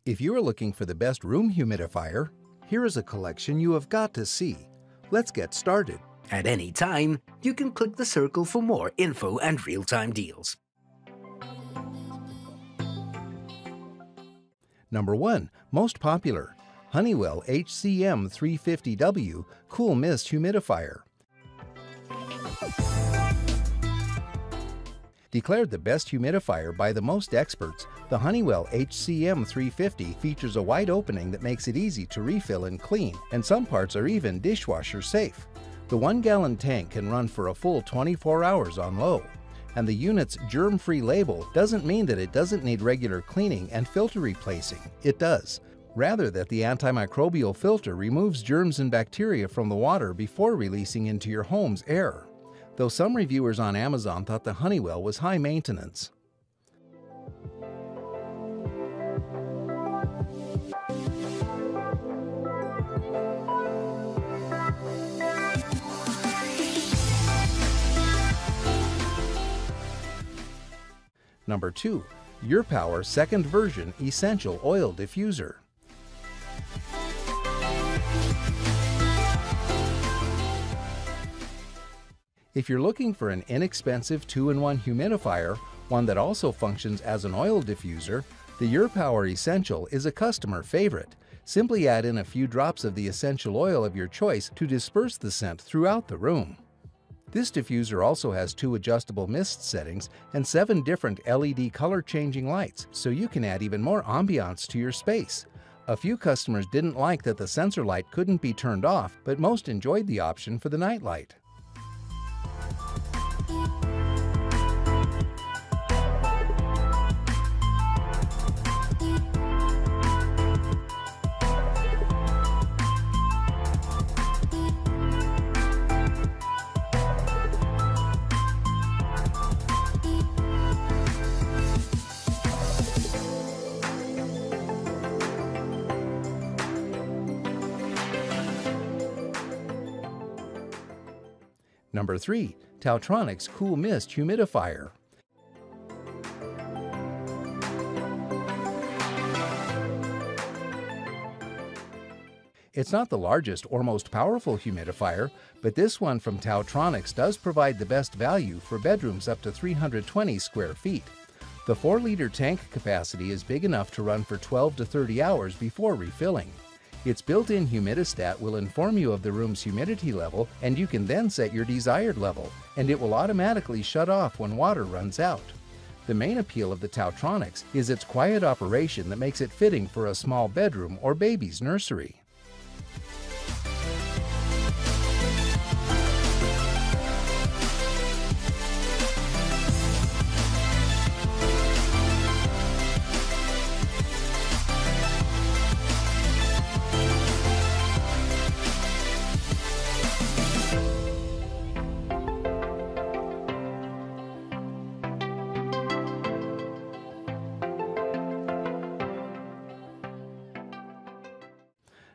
If you are looking for the best room humidifier, here is a collection you have got to see. Let's get started. At any time, you can click the circle for more info and real-time deals. Number 1. Most popular. Honeywell HCM 350W Cool Mist Humidifier. Declared the best humidifier by the most experts, the Honeywell HCM 350 features a wide opening that makes it easy to refill and clean, and some parts are even dishwasher safe. The 1-gallon tank can run for a full 24 hours on low, and the unit's germ-free label doesn't mean that it doesn't need regular cleaning and filter replacing. It does. Rather, that the antimicrobial filter removes germs and bacteria from the water before releasing into your home's air. Though some reviewers on Amazon thought the Honeywell was high maintenance. Number 2. URPOWER Second Version Essential Oil Diffuser. If you're looking for an inexpensive 2-in-1 humidifier, one that also functions as an oil diffuser, the URPOWER Essential is a customer favorite. Simply add in a few drops of the essential oil of your choice to disperse the scent throughout the room. This diffuser also has 2 adjustable mist settings and 7 different LED color-changing lights, so you can add even more ambiance to your space. A few customers didn't like that the sensor light couldn't be turned off, but most enjoyed the option for the night light. Number 3. TaoTronics Cool Mist Humidifier. It's not the largest or most powerful humidifier, but this one from TaoTronics does provide the best value for bedrooms up to 320 square feet. The 4-liter tank capacity is big enough to run for 12 to 30 hours before refilling. Its built-in humidistat will inform you of the room's humidity level, and you can then set your desired level, and it will automatically shut off when water runs out. The main appeal of the TaoTronics is its quiet operation that makes it fitting for a small bedroom or baby's nursery.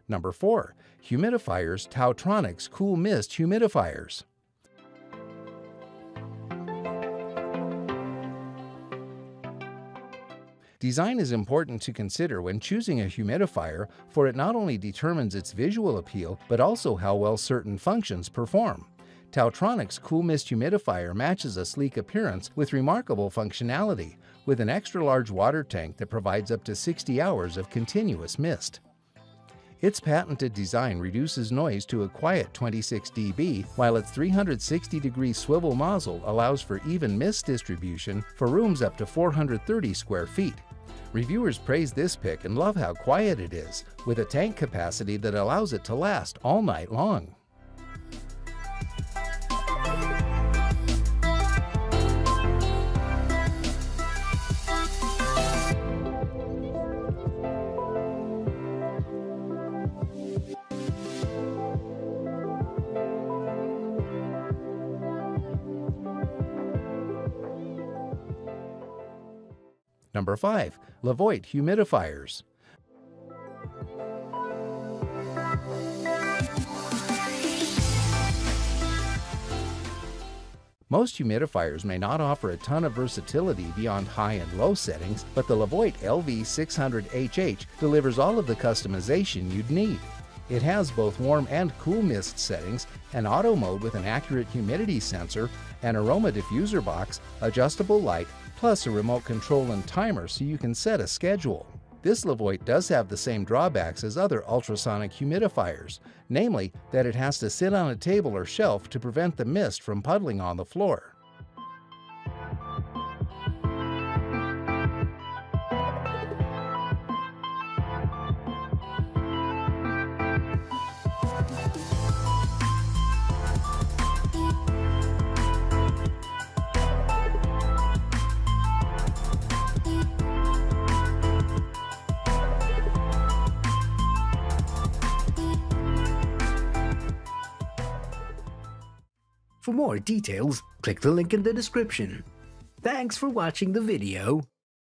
Number 4. Humidifiers TaoTronics Cool Mist Humidifiers. Design is important to consider when choosing a humidifier, for it not only determines its visual appeal, but also how well certain functions perform. TaoTronics Cool Mist Humidifier matches a sleek appearance with remarkable functionality, with an extra-large water tank that provides up to 60 hours of continuous mist. Its patented design reduces noise to a quiet 26 dB, while its 360-degree swivel nozzle allows for even mist distribution for rooms up to 430 square feet. Reviewers praise this pick and love how quiet it is, with a tank capacity that allows it to last all night long. Number 5. LEVOIT Humidifiers. Most humidifiers may not offer a ton of versatility beyond high and low settings, but the LEVOIT LV600HH delivers all of the customization you'd need. It has both warm and cool mist settings, an auto mode with an accurate humidity sensor, an aroma diffuser box, adjustable light, plus a remote control and timer so you can set a schedule. This LEVOIT does have the same drawbacks as other ultrasonic humidifiers, namely that it has to sit on a table or shelf to prevent the mist from puddling on the floor. For more details, click the link in the description. Thanks for watching the video.